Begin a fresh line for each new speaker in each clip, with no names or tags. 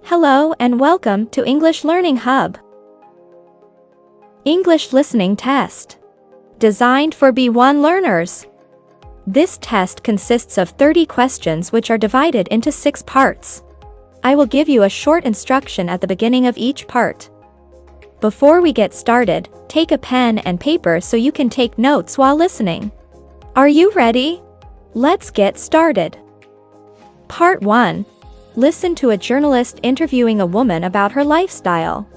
Hello and welcome to English Learning Hub. English Listening Test. Designed for B1 learners. This test consists of 30 questions which are divided into 6 parts. I will give you a short instruction at the beginning of each part. Before we get started, take a pen and paper so you can take notes while listening. Are you ready? Let's get started. Part 1. Listen to a journalist interviewing a woman about her lifestyle.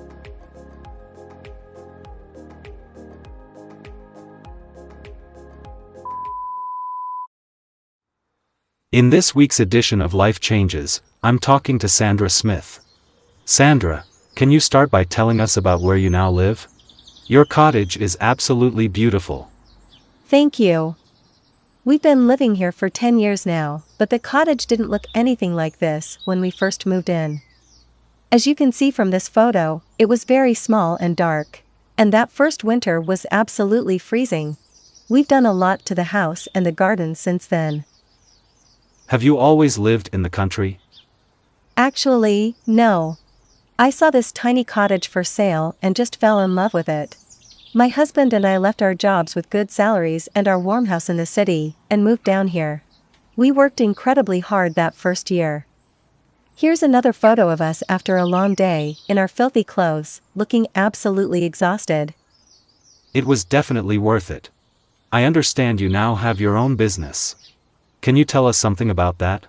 In this week's edition of Life Changes, I'm talking to Sandra Smith. Sandra, can you start by telling us about where you now live? Your cottage is absolutely beautiful.
Thank you. We've been living here for 10 years now, but the cottage didn't look anything like this when we first moved in. As you can see from this photo, it was very small and dark. And that first winter was absolutely freezing. We've done a lot to the house and the garden since then.
Have you always lived in the country?
Actually, no. I saw this tiny cottage for sale and just fell in love with it. My husband and I left our jobs with good salaries and our warm house in the city, and moved down here. We worked incredibly hard that first year. Here's another photo of us after a long day, in our filthy clothes, looking absolutely exhausted.
It was definitely worth it. I understand you now have your own business. Can you tell us something about that?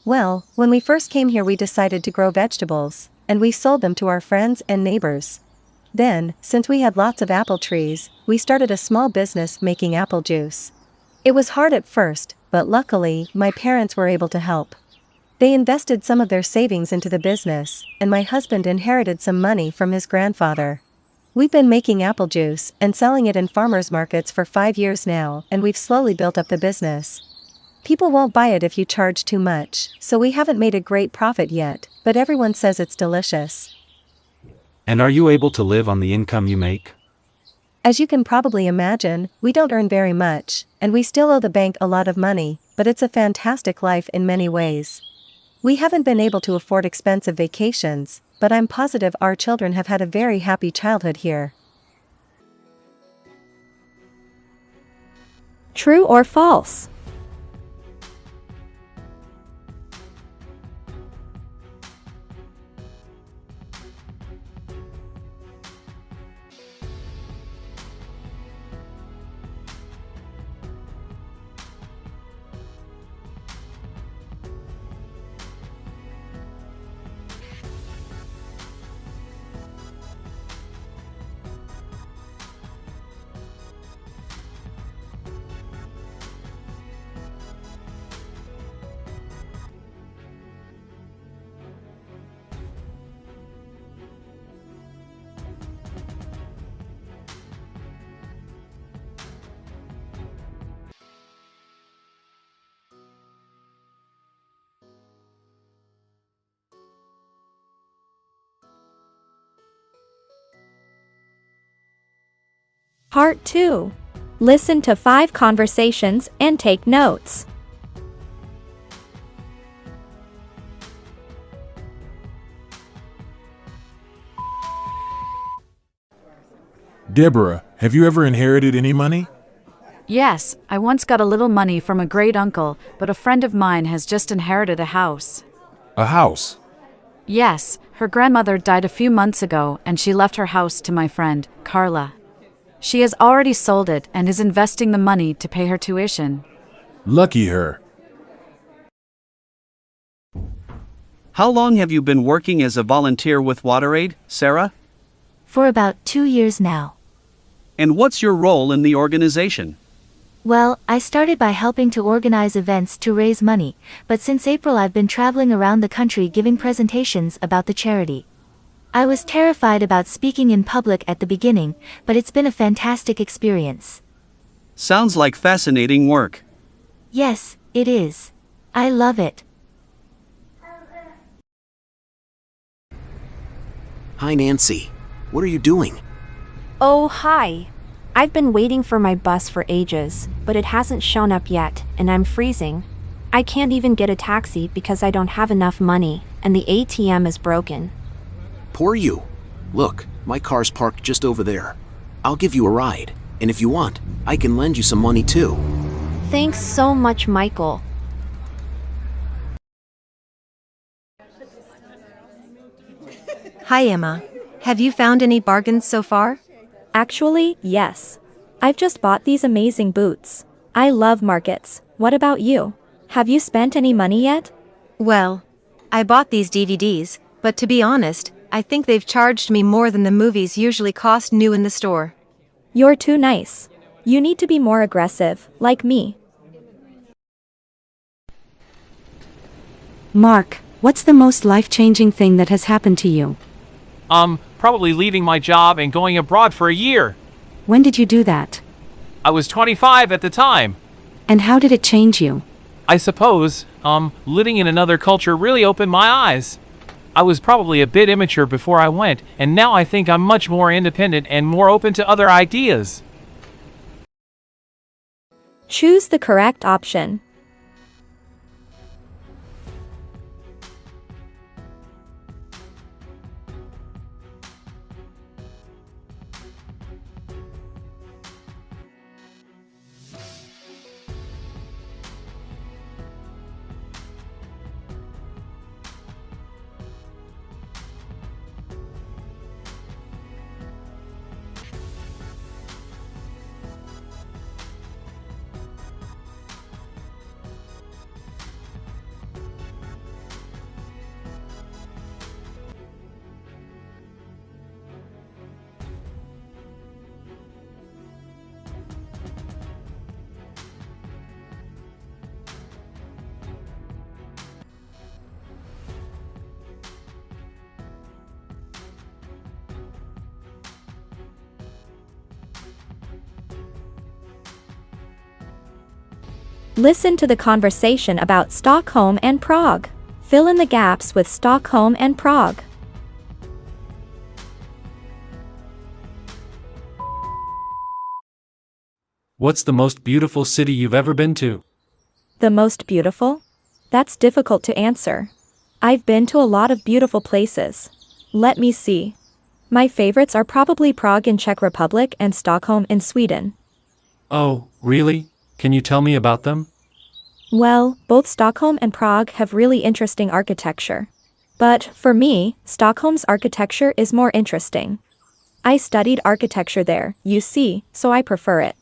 Well, when we first came here we decided to grow vegetables, and we sold them to our friends and neighbors. Then, since we had lots of apple trees, we started a small business making apple juice. It was hard at first, but luckily, my parents were able to help. They invested some of their savings into the business, and my husband inherited some money from his grandfather. We've been making apple juice and selling it in farmers markets for 5 years now, and we've slowly built up the business. People won't buy it if you charge too much, so we haven't made a great profit yet, but everyone says it's delicious.
And are you able to live on the income you make?
As you can probably imagine, we don't earn very much, and we still owe the bank a lot of money, but it's a fantastic life in many ways. We haven't been able to afford expensive vacations, but I'm positive our children have had a very happy childhood here.
True or false? Part 2. Listen to 5 conversations and take notes.
Deborah, have you ever inherited any money?
Yes, I once got a little money from a great uncle, but a friend of mine has just inherited a house.
A house?
Yes, her grandmother died a few months ago and she left her house to my friend, Carla. She has already sold it and is investing the money to pay her tuition.
Lucky her.
How long have you been working as a volunteer with WaterAid, Sarah?
For about 2 years now.
And what's your role in the organization?
Well, I started by helping to organize events to raise money, but since April I've been traveling around the country giving presentations about the charity. I was terrified about speaking in public at the beginning, but it's been a fantastic experience.
Sounds like fascinating work.
Yes, it is. I love it.
Hi, Nancy. What are you doing?
Oh, hi. I've been waiting for my bus for ages, but it hasn't shown up yet, and I'm freezing. I can't even get a taxi because I don't have enough money, and the ATM is broken.
Poor you. Look, my car's parked just over there. I'll give you a ride, and if you want, I can lend you some money too.
Thanks so much, Michael.
Hi, Emma. Have you found any bargains so far?
Actually, yes. I've just bought these amazing boots. I love markets. What about you? Have you spent any money yet?
Well, I bought these DVDs, but to be honest, I think they've charged me more than the movies usually cost new in the store.
You're too nice. You need to be more aggressive, like me.
Mark, what's the most life-changing thing that has happened to you?
Probably leaving my job and going abroad for a year.
When did you do that?
I was 25 at the time.
And how did it change you?
I suppose, living in another culture really opened my eyes. I was probably a bit immature before I went, and now I think I'm much more independent and more open to other ideas.
Choose the correct option. Listen to the conversation about Stockholm and Prague. Fill in the gaps with Stockholm and Prague.
What's the most beautiful city you've ever been to?
The most beautiful? That's difficult to answer. I've been to a lot of beautiful places. Let me see. My favorites are probably Prague in Czech Republic and Stockholm in Sweden.
Oh, really? Can you tell me about them?
Well, both Stockholm and Prague have really interesting architecture. But, for me, Stockholm's architecture is more interesting. I studied architecture there, you see, so I prefer it.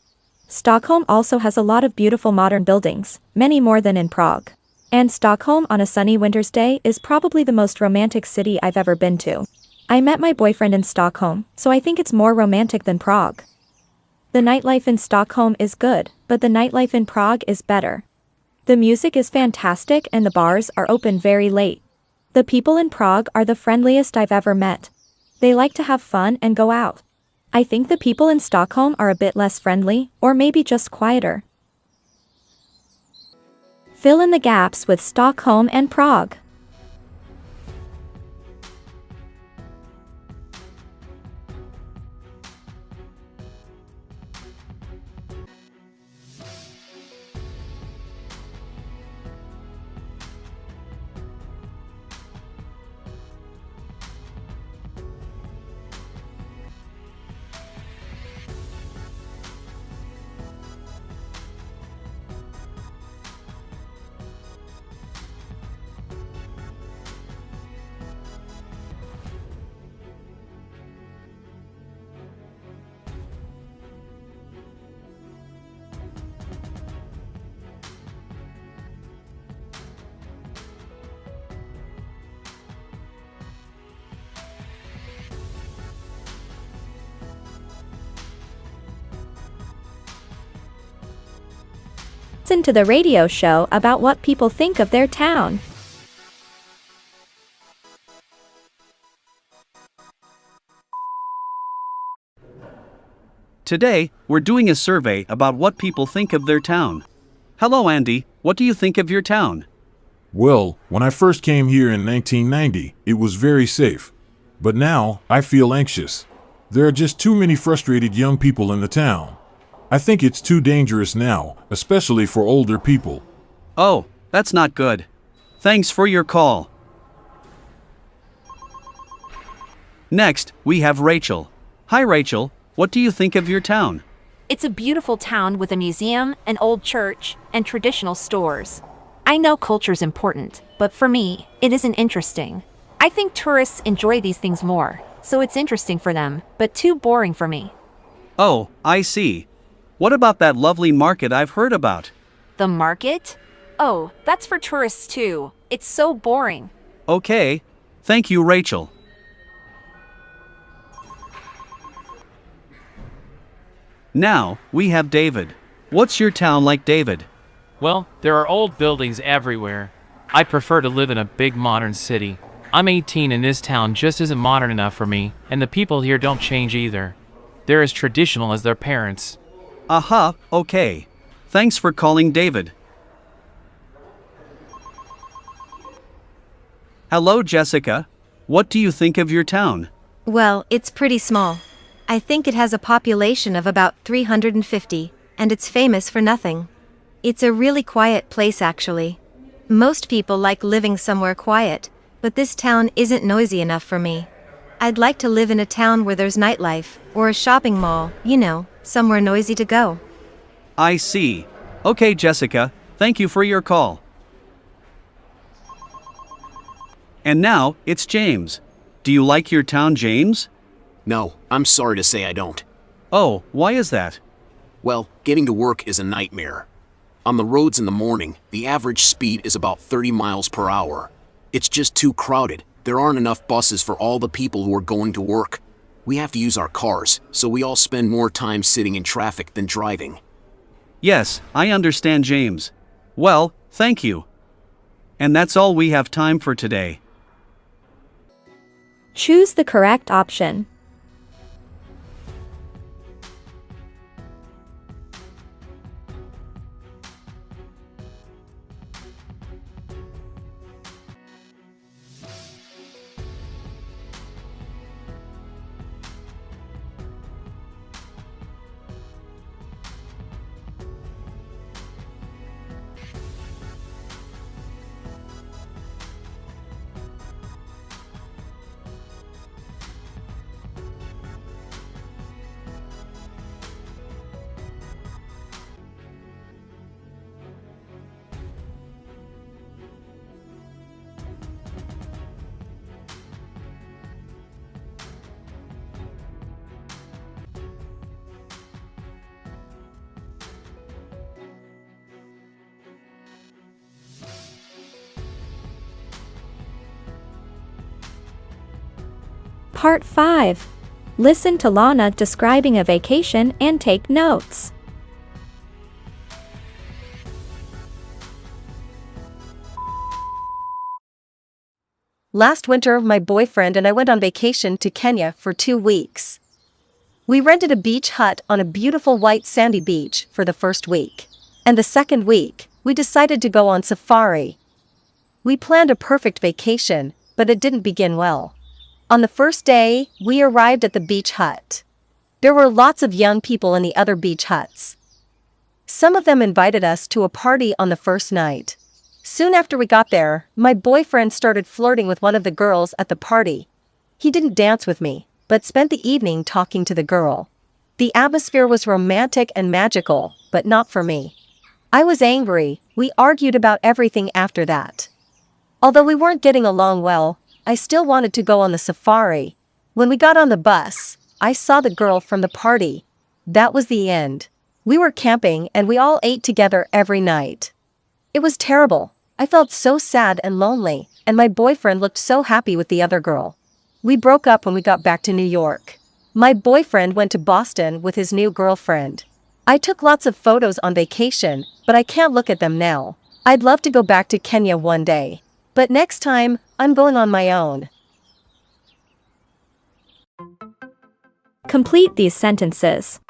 Stockholm also has a lot of beautiful modern buildings, many more than in Prague. And Stockholm on a sunny winter's day is probably the most romantic city I've ever been to. I met my boyfriend in Stockholm, so I think it's more romantic than Prague. The nightlife in Stockholm is good, but the nightlife in Prague is better. The music is fantastic and the bars are open very late. The people in Prague are the friendliest I've ever met. They like to have fun and go out. I think the people in Stockholm are a bit less friendly, or maybe just quieter. Fill in the gaps with Stockholm and Prague. Listen to the radio show about what people think of their town.
Today, we're doing a survey about what people think of their town. Hello, Andy. What do you think of your town?
Well, when I first came here in 1990, it was very safe. But now, I feel anxious. There are just too many frustrated young people in the town. I think it's too dangerous now, especially for older people.
Oh, that's not good. Thanks for your call. Next, we have Rachel. Hi Rachel, what do you think of your town?
It's a beautiful town with a museum, an old church, and traditional stores. I know culture's important, but for me, it isn't interesting. I think tourists enjoy these things more, so it's interesting for them, but too boring for me.
Oh, I see. What about that lovely market I've heard about?
The market? Oh, that's for tourists too. It's so boring.
Okay. Thank you, Rachel. Now, we have David. What's your town like, David?
Well, there are old buildings everywhere. I prefer to live in a big modern city. I'm 18 and this town just isn't modern enough for me, and the people here don't change either. They're as traditional as their parents.
Aha, okay. Thanks for calling, David. Hello, Jessica. What do you think of your town?
Well, it's pretty small. I think it has a population of about 350, and it's famous for nothing. It's a really quiet place actually. Most people like living somewhere quiet, but this town isn't noisy enough for me. I'd like to live in a town where there's nightlife, or a shopping mall, you know, somewhere noisy to go.
I see. Okay, Jessica, thank you for your call. And now, it's James. Do you like your town, James?
No, I'm sorry to say I don't.
Oh, why is that?
Well, getting to work is a nightmare. On the roads in the morning, the average speed is about 30 miles per hour. It's just too crowded. There aren't enough buses for all the people who are going to work. We have to use our cars, so we all spend more time sitting in traffic than driving.
Yes, I understand, James. Well, thank you. And that's all we have time for today.
Choose the correct option. Part 5. Listen to Lana describing a vacation and take notes.
Last winter, my boyfriend and I went on vacation to Kenya for 2 weeks. We rented a beach hut on a beautiful white sandy beach for the first week. And the second week, we decided to go on safari. We planned a perfect vacation, but it didn't begin well. On the first day, we arrived at the beach hut. There were lots of young people in the other beach huts. Some of them invited us to a party on the first night. Soon after we got there, my boyfriend started flirting with one of the girls at the party. He didn't dance with me, but spent the evening talking to the girl. The atmosphere was romantic and magical, but not for me. I was angry. We argued about everything after that. Although we weren't getting along well, I still wanted to go on the safari. When we got on the bus, I saw the girl from the party. That was the end. We were camping and we all ate together every night. It was terrible. I felt so sad and lonely, and my boyfriend looked so happy with the other girl. We broke up when we got back to New York. My boyfriend went to Boston with his new girlfriend. I took lots of photos on vacation, but I can't look at them now. I'd love to go back to Kenya one day. But next time, I'm going on my own.
Complete these sentences.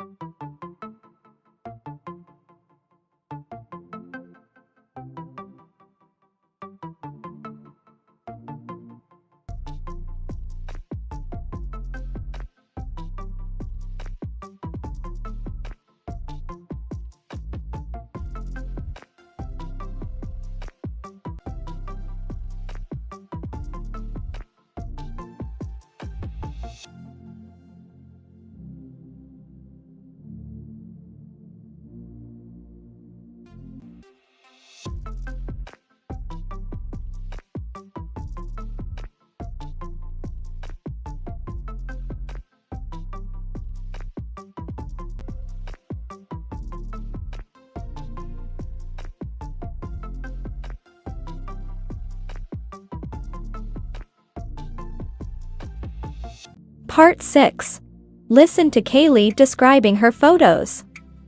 Part 6. Listen to Kaylee describing her photos.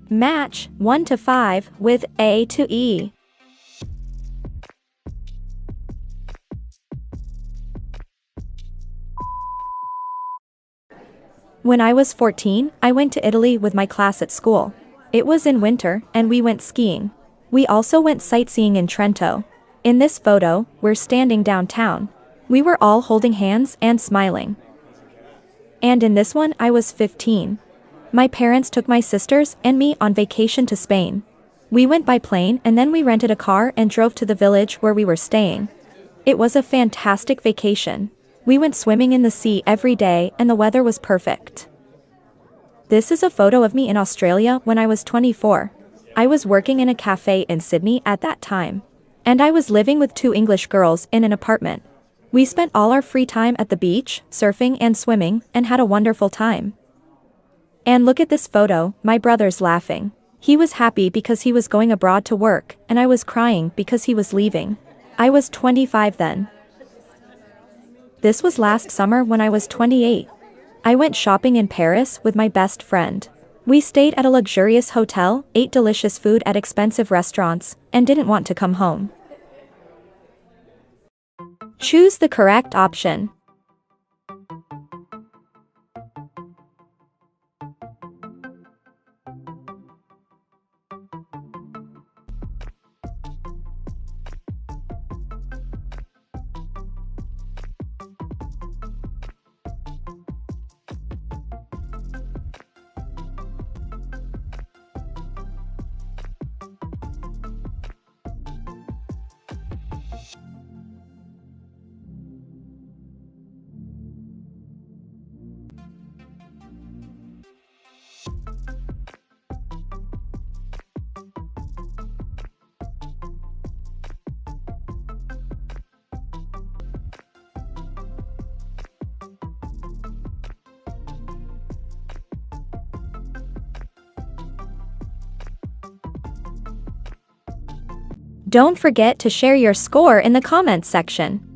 Match 1 to 5 with A to E. When I was 14, I went to Italy with my class at school. It was in winter, and we went skiing. We also went sightseeing in Trento. In this photo, we're standing downtown. We were all holding hands and smiling. And in this one, I was 15. My parents took my sisters and me on vacation to Spain. We went by plane and then we rented a car and drove to the village where we were staying. It was a fantastic vacation. We went swimming in the sea every day and the weather was perfect. This is a photo of me in Australia when I was 24. I was working in a cafe in Sydney at that time. And I was living with 2 English girls in an apartment. We spent all our free time at the beach, surfing and swimming, and had a wonderful time. And look at this photo, my brother's laughing. He was happy because he was going abroad to work, and I was crying because he was leaving. I was 25 then. This was last summer when I was 28. I went shopping in Paris with my best friend. We stayed at a luxurious hotel, ate delicious food at expensive restaurants, and didn't want to come home. Choose the correct option. Don't forget to share your score in the comments section.